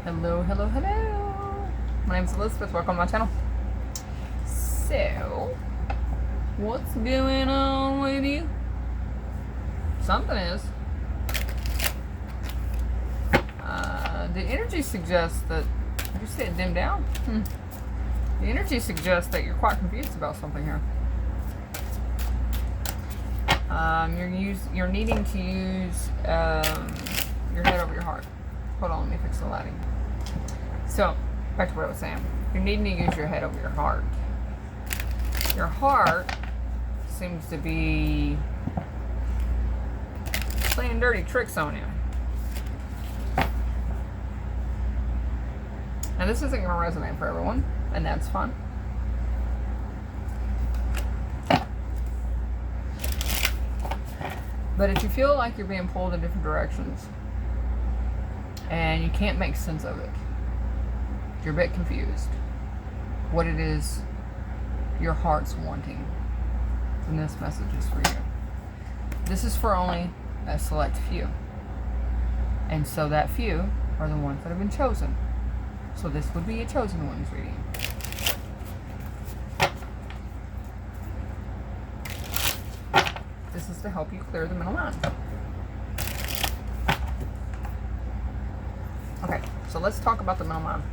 Hello, hello, hello. My name's Elizabeth. Welcome to my channel. So, what's going on with you? Something is. The energy suggests that. Did you say it dimmed down? The energy suggests that you're quite confused about something here. You're needing to use your head over your heart. Hold on, let me fix the lighting. So, back to what I was saying. You're needing to use your head over your heart. Your heart seems to be playing dirty tricks on you. Now, this isn't going to resonate for everyone, and that's fine. But if you feel like you're being pulled in different directions and you can't make sense of it, you're a bit confused what it is your heart's wanting, then this message is for you. This is for only a select few, and so that few are the ones that have been chosen. So this would be a chosen ones reading. This is to help you clear the middle mind. Okay, so let's talk about the middle mind.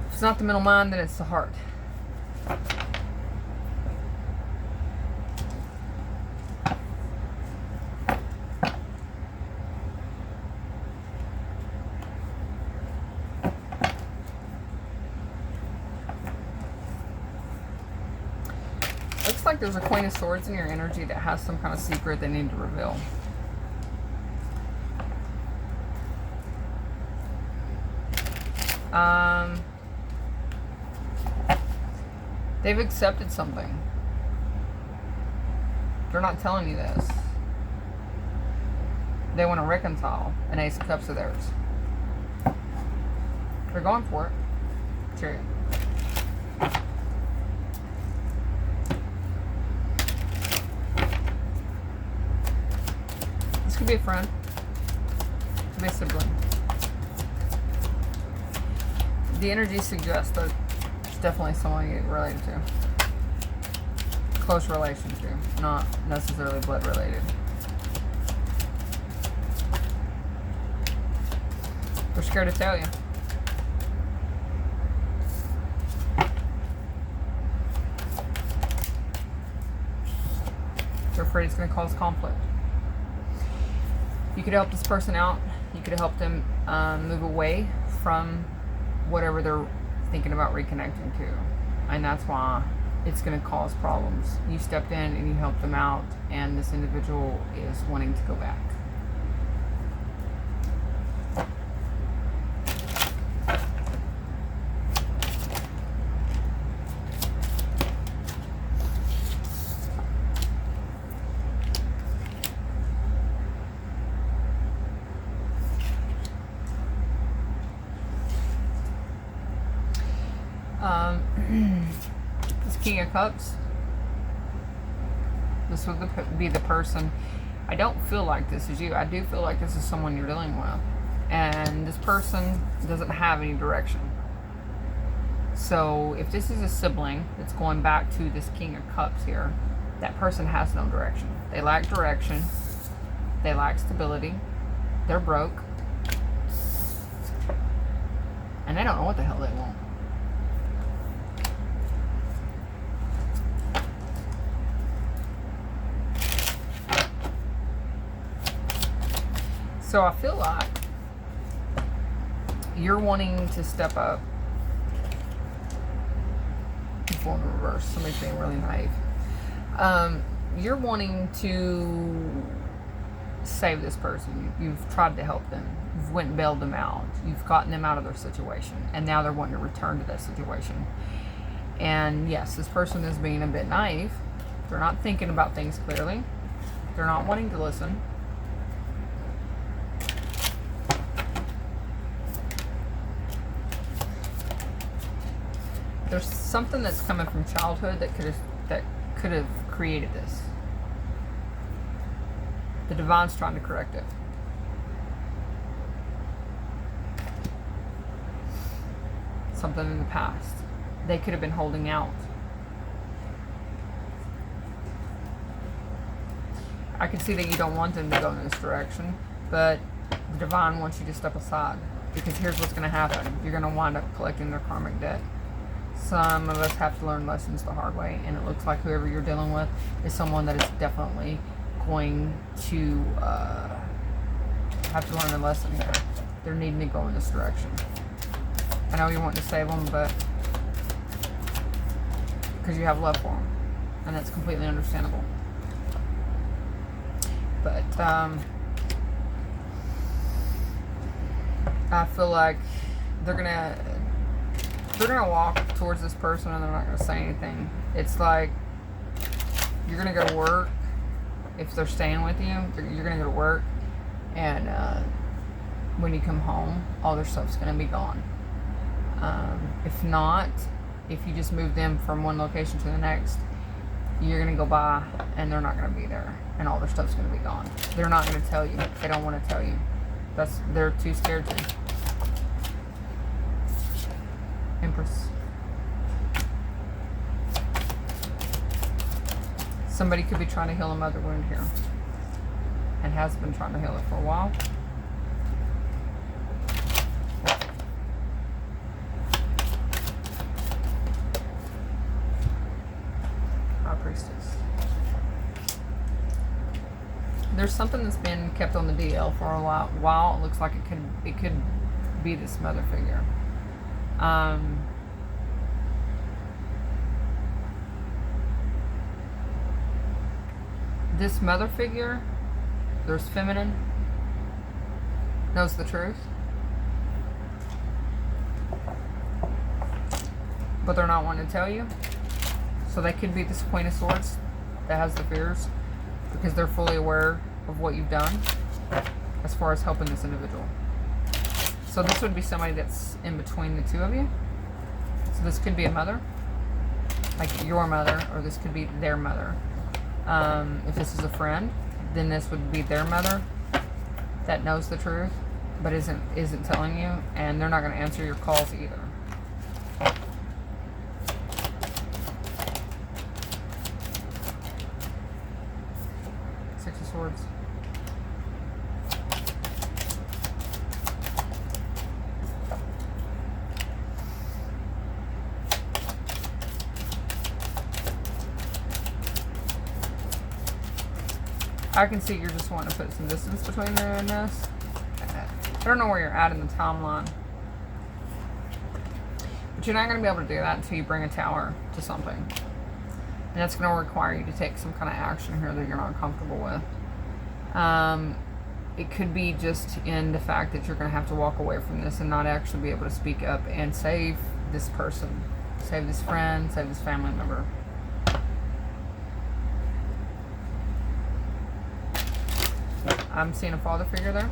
If it's not the middle mind, then it's the heart. Looks like there's a Queen of Swords in your energy that has some kind of secret they need to reveal. They've accepted something. They're not telling you this. They want to reconcile. An Ace of Cups of theirs. They're going for it. Chariot. This could be a friend. It could be a sibling. The energy suggests that it's definitely someone you get related to. Close relation to, not necessarily blood related. They're scared to tell you. They're afraid it's going to cause conflict. You could help this person out. You could help them move away from whatever they're thinking about reconnecting to. And that's why it's going to cause problems. You stepped in and you helped them out, and this individual is wanting to go back. This King of Cups, this would be the person. I don't feel like this is you. I do feel like this is someone you're dealing with, and this person doesn't have any direction. So if this is a sibling that's going back to this King of Cups here, that person has no direction. They lack direction. They lack stability. They're broke, and they don't know what the hell they want. So I feel like you're wanting to step up. Before in reverse, somebody's being really naive. You're wanting to save this person. You've tried to help them. You've went and bailed them out. You've gotten them out of their situation, and now they're wanting to return to that situation. And yes, this person is being a bit naive. They're not thinking about things clearly. They're not wanting to listen. There's something that's coming from childhood that could have created this. The divine's trying to correct it. something in the past. They could have been holding out. I can see that you don't want them to go in this direction, but the divine wants you to step aside, because here's what's going to happen. You're going to wind up collecting their karmic debt. Some of us have to learn lessons the hard way, and it looks like whoever you're dealing with is someone that is definitely going to have to learn a lesson here. They're needing to go in this direction. I know you want to save them, but because you have love for them, and that's completely understandable. But I feel like they're gonna walk towards this person and they're not gonna say anything. It's like you're gonna go to work. If they're staying with you, you're gonna go to work, and when you come home, all their stuff's gonna be gone. If not, if you just move them from one location to the next, you're gonna go by and they're not gonna be there, and all their stuff's gonna be gone. They're not gonna tell you. They don't want to tell you. They're too scared to. Empress. Somebody could be trying to heal a mother wound here, and has been trying to heal it for a while. High Priestess. There's something that's been kept on the DL for a while. It looks like it could be this mother figure. This mother figure, there's feminine, knows the truth, but they're not wanting to tell you. So they could be this Queen of Swords that has the fears, because they're fully aware of what you've done as far as helping this individual. So this would be somebody that's in between the two of you. So this could be a mother, like your mother, or this could be their mother. If this is a friend, then this would be their mother that knows the truth, but isn't telling you, and they're not going to answer your calls either. Six of Swords. I can see you're just wanting to put some distance between you and this. I don't know where you're at in the timeline, but you're not going to be able to do that until you bring a tower to something. And that's going to require you to take some kind of action here that you're not comfortable with. It could be just in the fact that you're going to have to walk away from this and not actually be able to speak up and save this person, save this friend, save this family member. I'm seeing a father figure there.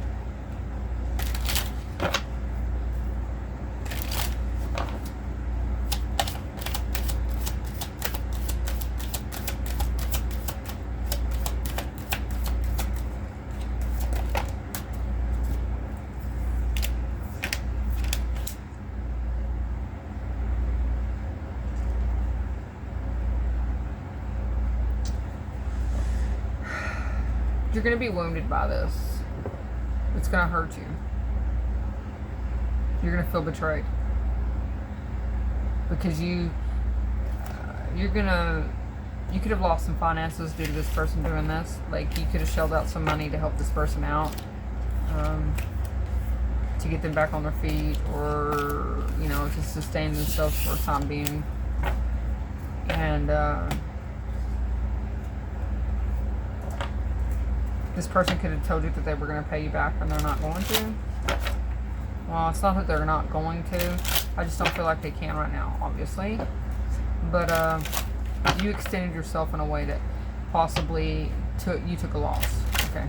You're going to be wounded by this. It's going to hurt you. You're going to feel betrayed. Because you could have lost some finances due to this person doing this. Like, you could have shelled out some money to help this person out. To get them back on their feet, or, you know, to sustain themselves for a time being. And, this person could have told you that they were going to pay you back, and they're not going to. Well, it's not that they're not going to. I just don't feel like they can right now, obviously. But you extended yourself in a way that possibly you took a loss. Okay.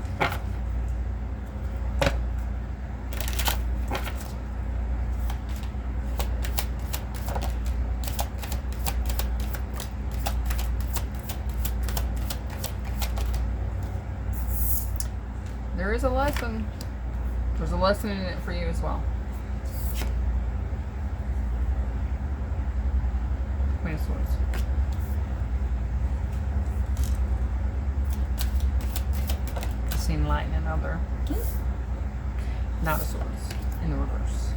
There is a lesson. There's a lesson in it for you as well. Queen of Swords. Seen lightning out there. Knight of Swords in the reverse.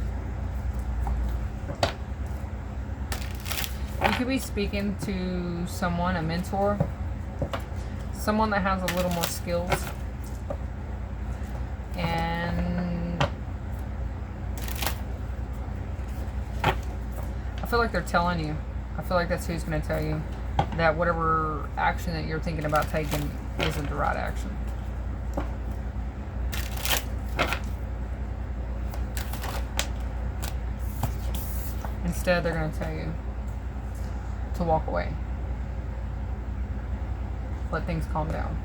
You could be speaking to someone, a mentor, someone that has a little more skills, and I feel like they're telling you, I feel like that's who's going to tell you that whatever action that you're thinking about taking isn't the right action. Instead, they're going to tell you to walk away. Let things calm down.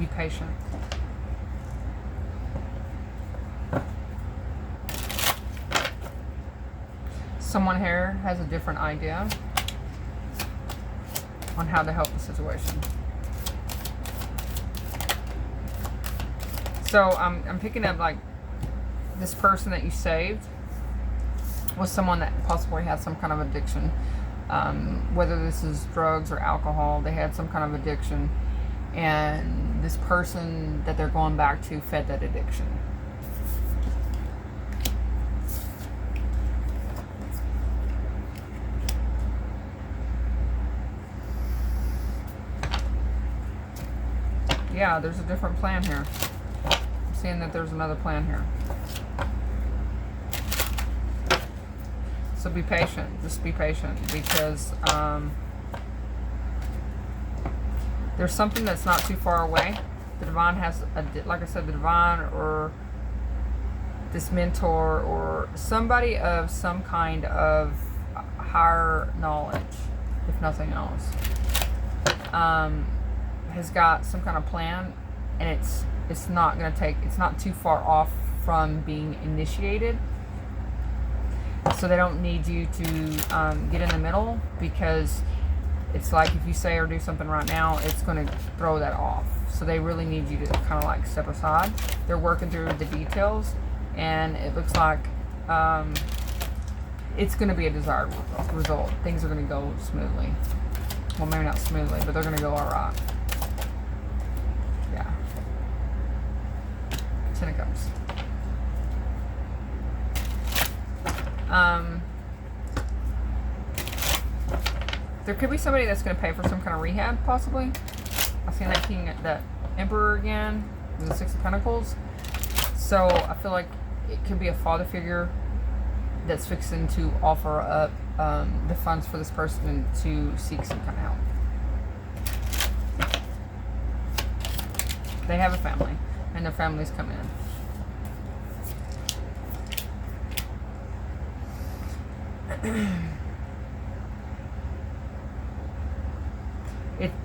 Be patient. Someone here has a different idea on how to help the situation. So I'm picking up like this person that you saved was someone that possibly had some kind of addiction. Whether this is drugs or alcohol, they had some kind of addiction. And this person that they're going back to fed that addiction. Yeah, there's a different plan here. I'm seeing that there's another plan here. So be patient. Just be patient, because there's something that's not too far away. The divine has, like I said, the divine or this mentor or somebody of some kind of higher knowledge, if nothing else, has got some kind of plan, and it's not going to take, it's not too far off from being initiated. So they don't need you to get in the middle, because it's like if you say or do something right now, it's going to throw that off. So they really need you to kind of like step aside. They're working through the details, and it looks like it's going to be a desired result. Things are going to go smoothly. Well, maybe not smoothly, but they're going to go all right. Yeah. Ten of Cups. There could be somebody that's going to pay for some kind of rehab, possibly. I've seen that Emperor again, with the Six of Pentacles. So I feel like it could be a father figure that's fixing to offer up the funds for this person to seek some kind of help. They have a family, and their family's come in.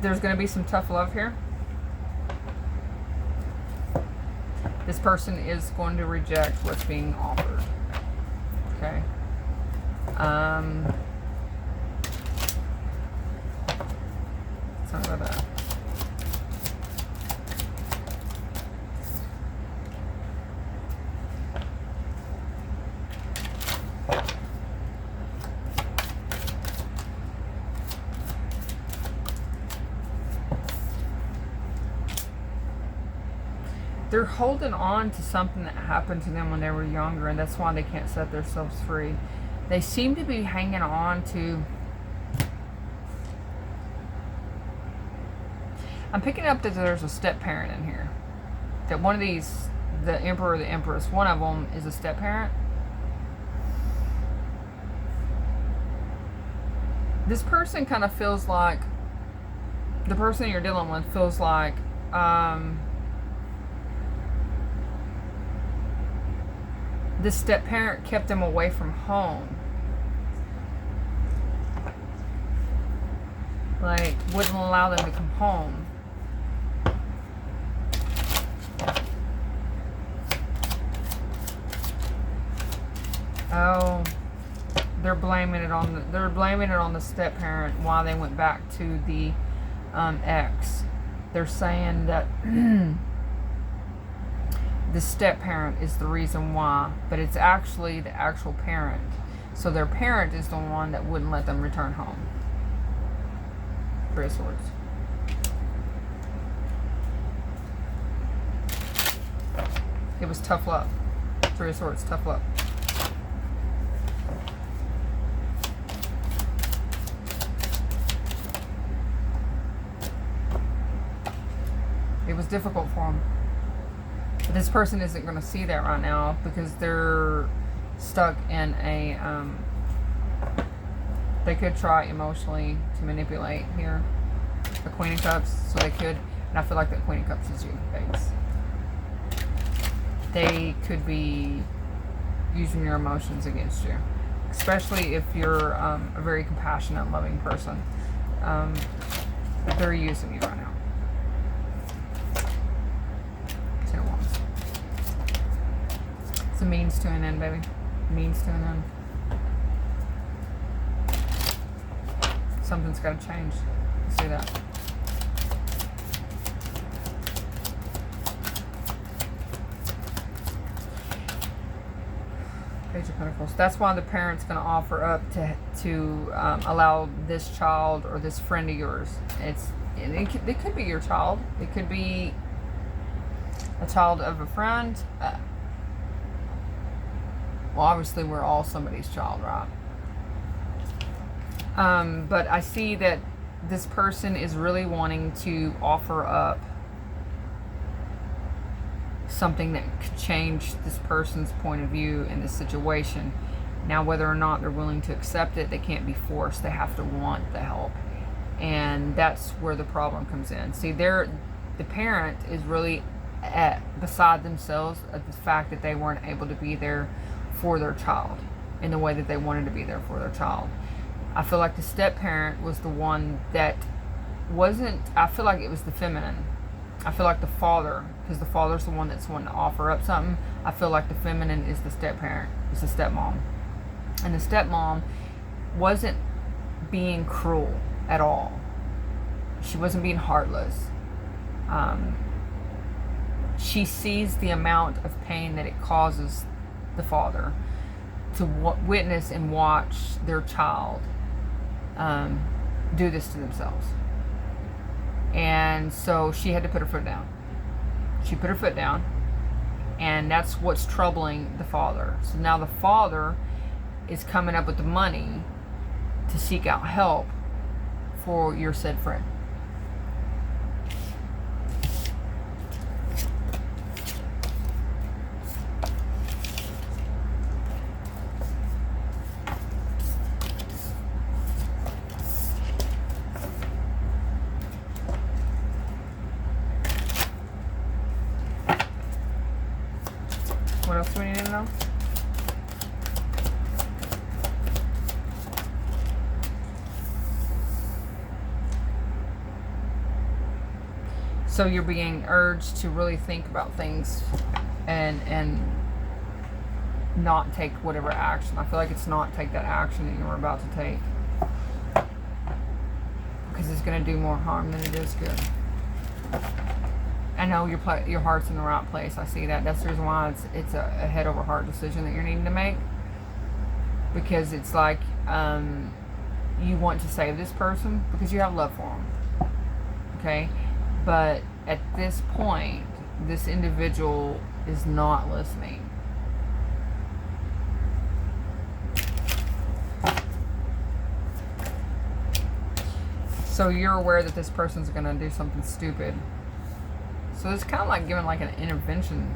There's going to be some tough love here. This person is going to reject what's being offered. Okay. Something about that. They're holding on to something that happened to them when they were younger, and that's why they can't set themselves free. They seem to be hanging on to... I'm picking up that there's a step parent in here. That one of these, the Emperor or the Empress, one of them is a step parent. This person kind of feels like... The person you're dealing with feels like... this step parent kept them away from home. Like, wouldn't allow them to come home. Oh, they're blaming it on the step parent why they went back to the ex. They're saying that the step parent is the reason why, but it's actually the actual parent So their parent is the one that wouldn't let them return home. Three of Swords. It was tough love. Three of Swords, tough love. It was difficult for them. But this person isn't going to see that right now because they're stuck in a... they could try emotionally to manipulate here. The Queen of Cups, so they could. And I feel like the Queen of Cups is you, babes. They could be using your emotions against you. Especially if you're a very compassionate, loving person. They're using you right now. Ten of Wands. It's a means to an end, baby. Means to an end. Something's got to change. See that? Page of Pentacles. That's why the parent's going to offer up to allow this child or this friend of yours. It could be your child. It could be a child of a friend. Well, obviously, we're all somebody's child, right? But I see that this person is really wanting to offer up something that could change this person's point of view in this situation. Now, whether or not they're willing to accept it, they can't be forced. They have to want the help. And that's where the problem comes in. See, the parent is really beside themselves at the fact that they weren't able to be there for their child in the way that they wanted to be there for their child. I feel like the step-parent was the one that wasn't... I feel like it was the feminine. I feel like the father, because the father's the one that's wanting to offer up something. I feel like the feminine is the step-parent. It's the stepmom. And the stepmom wasn't being cruel at all. She wasn't being heartless. She sees the amount of pain that it causes the father to witness and watch their child do this to themselves. And so she had to put her foot down. She put her foot down, and that's what's troubling the father. So now the father is coming up with the money to seek out help for your said friend. What else do we need to know? So you're being urged to really think about things and not take whatever action. I feel like it's not take that action that you were about to take, because it's going to do more harm than it is good. I know your heart's in the right place. I see that. That's the reason why it's a head over heart decision that you're needing to make, because it's like you want to save this person because you have love for them. Okay? But at this point, this individual is not listening. So you're aware that this person's going to do something stupid. So it's kind of like giving like an intervention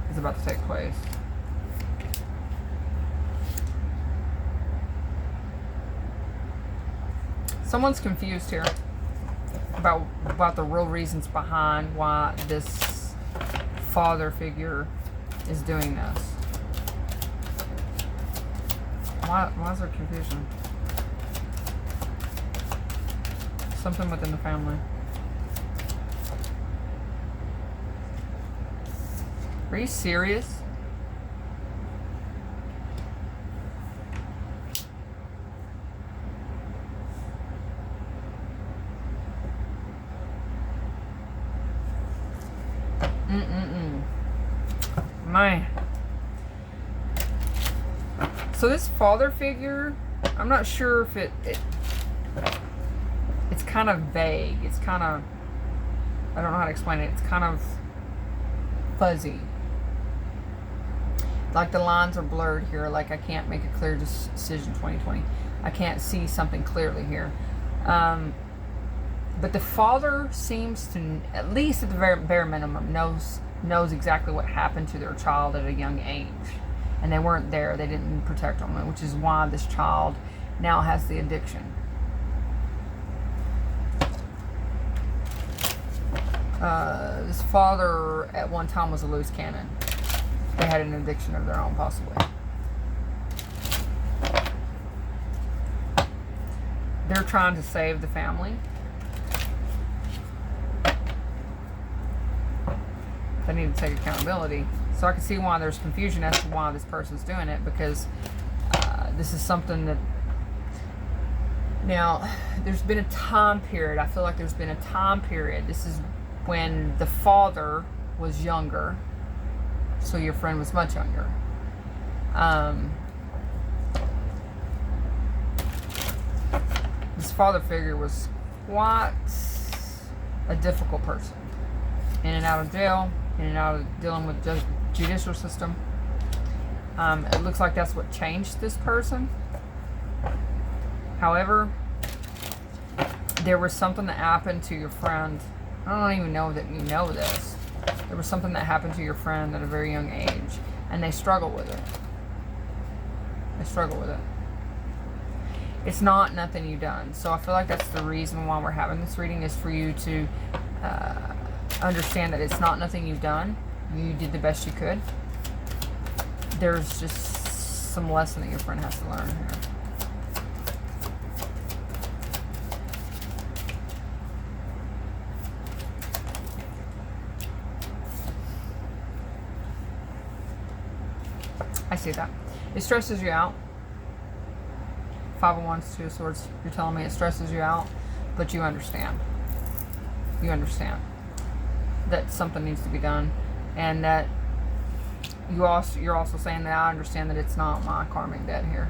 is about to take place. Someone's confused here about the real reasons behind why this father figure is doing this. Why is there confusion? Something within the family. Are you serious? Man. So this father figure, I'm not sure if it's kind of vague. It's kind of, I don't know how to explain it. It's kind of fuzzy. Like the lines are blurred here. Like I can't make a clear decision 2020. I can't see something clearly here. But the father seems to, at least at the bare minimum, knows exactly what happened to their child at a young age. And they weren't there. They didn't protect them, which is why this child now has the addiction. This father at one time was a loose cannon. They had an addiction of their own, possibly. They're trying to save the family. They need to take accountability. So I can see why there's confusion as to why this person's doing it, because this is something that... Now, there's been a time period. I feel like there's been a time period. This is when the father was younger. So your friend was much younger. This father figure was quite a difficult person. In and out of jail, in and out of dealing with the judicial system. It looks like that's what changed this person. However, there was something that happened to your friend. I don't even know that you know this. There was something that happened to your friend at a very young age, and they struggle with it. They struggle with it. It's not nothing you've done. So I feel like that's the reason why we're having this reading, is for you to understand that it's not nothing you've done. You did the best you could. There's just some lesson that your friend has to learn here. I see that. It stresses you out. 5 of Wands, 2 of Swords. You're telling me it stresses you out, but you understand. You understand that something needs to be done, and that you're also saying that I understand that it's not my karmic debt here,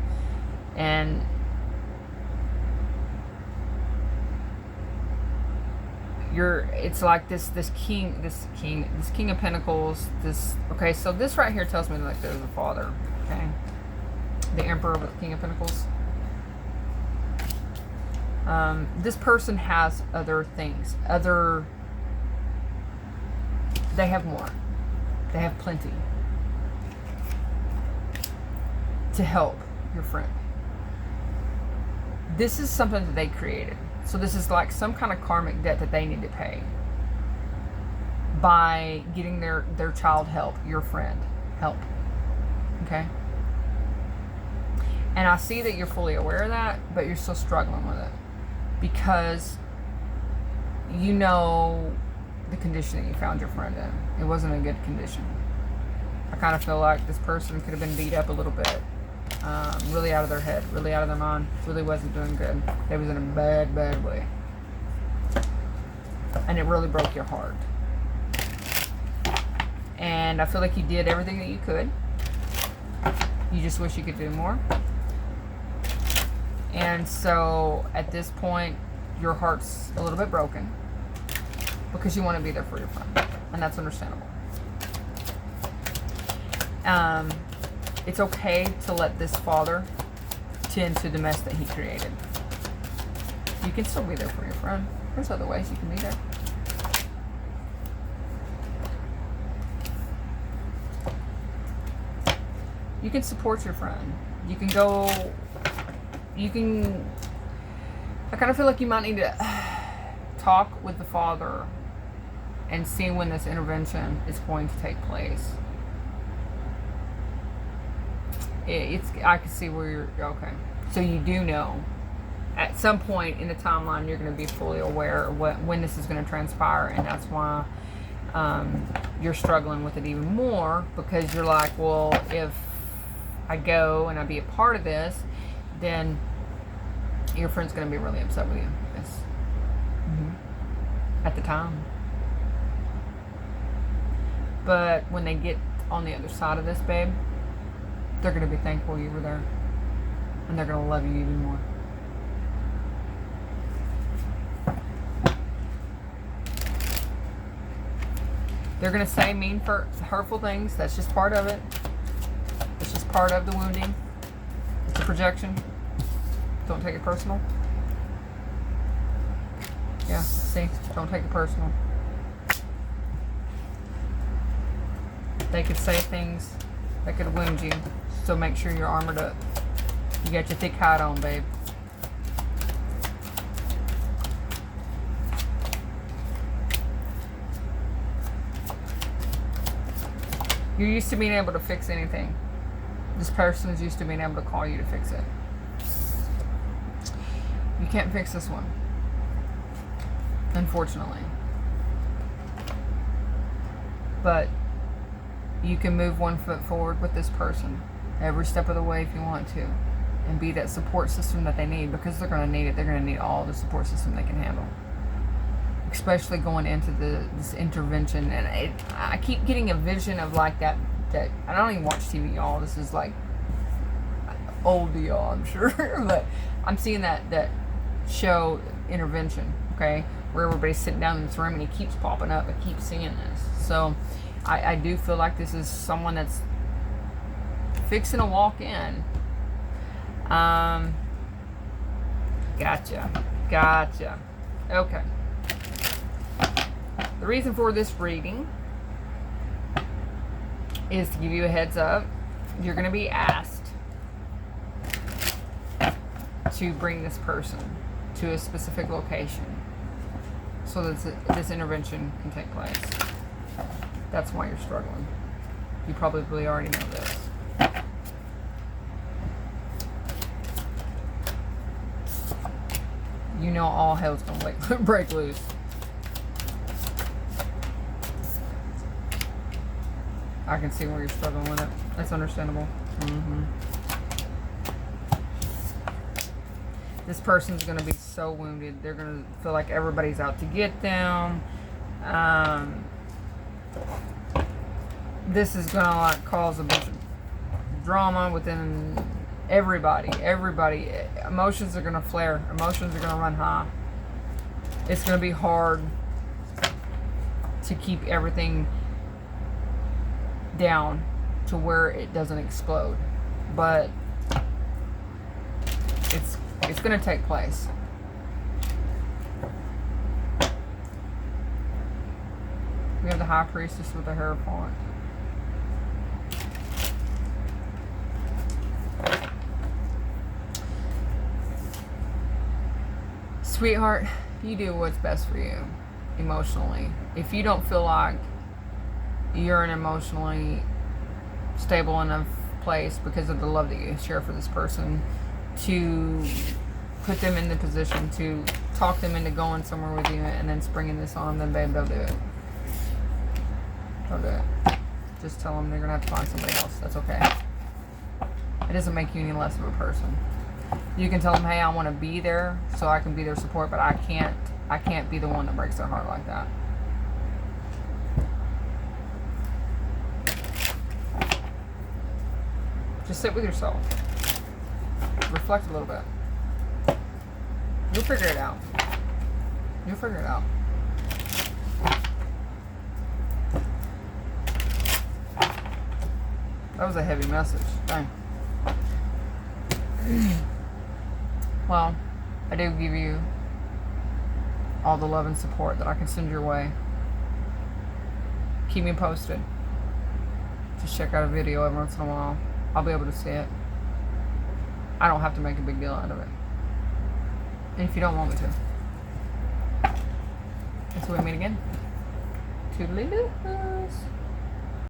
and it's like this king of pentacles, okay, so this right here tells me like there's a father, okay, the emperor with the king of pentacles. This person has other things, they have more, they have plenty to help your friend. This is something that they created. So this is like some kind of karmic debt that they need to pay by getting their child help, your friend help. Okay? And I see that you're fully aware of that, but you're still struggling with it. Because you know the condition that you found your friend in. It wasn't a good condition. I kind of feel like this person could have been beat up a little bit. Really out of their head, really out of their mind, really wasn't doing good. They was in a bad way. And it really broke your heart. And I feel like you did everything that you could. You just wish you could do more. And so at this point, your heart's a little bit broken because you want to be there for your friend. And that's understandable. It's okay to let this father tend to the mess that he created. You can still be there for your friend. There's other ways you can be there. You can support your friend. You can go... I kind of feel like you might need to talk with the father and see when this intervention is going to take place. I can see where you're... Okay. So you do know. At some point in the timeline, you're going to be fully aware of when this is going to transpire. And that's why you're struggling with it even more. Because you're like, well, if I go and I be a part of this, then your friend's going to be really upset with you. Yes. At the time. But when they get on the other side of this, babe, they're going to be thankful you were there. And they're going to love you even more. They're going to say mean, hurtful things. That's just part of it. It's just part of the wounding. It's a projection. Don't take it personal. Yeah, see? Don't take it personal. They could say things that could wound you. So make sure you're armored up. You got your thick hide on, babe. You're used to being able to fix anything. This person is used to being able to call you to fix it. You can't fix this one, unfortunately. But you can move 1 foot forward with this person every step of the way if you want to, and be that support system that they need, because they're going to need it. They're going to need all the support system they can handle, especially going into this intervention. And I keep getting a vision of like that I don't even watch TV, y'all. This is like old to y'all, I'm sure. But I'm seeing that show, Intervention, okay, where everybody's sitting down in this room and he keeps popping up. I keep seeing this. So I do feel like this is someone that's fixing to walk in. Gotcha. Okay. The reason for this reading is to give you a heads up. You're going to be asked to bring this person to a specific location so that this intervention can take place. That's why you're struggling. You probably already know this. You know all hell's going to break loose. I can see where you're struggling with it. That's understandable. This person's going to be so wounded. They're going to feel like everybody's out to get them. This is going to like cause a bunch of drama within everybody. Emotions are going to flare. Emotions are going to run high. It's going to be hard to keep everything down to where it doesn't explode, but it's going to take place. We have the High Priestess with the Hierophant. Sweetheart, you do what's best for you emotionally. If you don't feel like you're in an emotionally stable enough place because of the love that you share for this person to put them in the position to talk them into going somewhere with you and then springing this on them, then babe, don't do it. Don't do it. Just tell them they're going to have to find somebody else. That's okay. It doesn't make you any less of a person. You can tell them, hey, I want to be there so I can be their support, but I can't be the one that breaks their heart like that. Just sit with yourself. Reflect a little bit. You'll figure it out. You'll figure it out. That was a heavy message. Dang. Well, I do give you all the love and support that I can send your way. Keep me posted. Just check out a video every once in a while. I'll be able to see it. I don't have to make a big deal out of it. And if you don't want me to. Until we meet again. Toodaloo.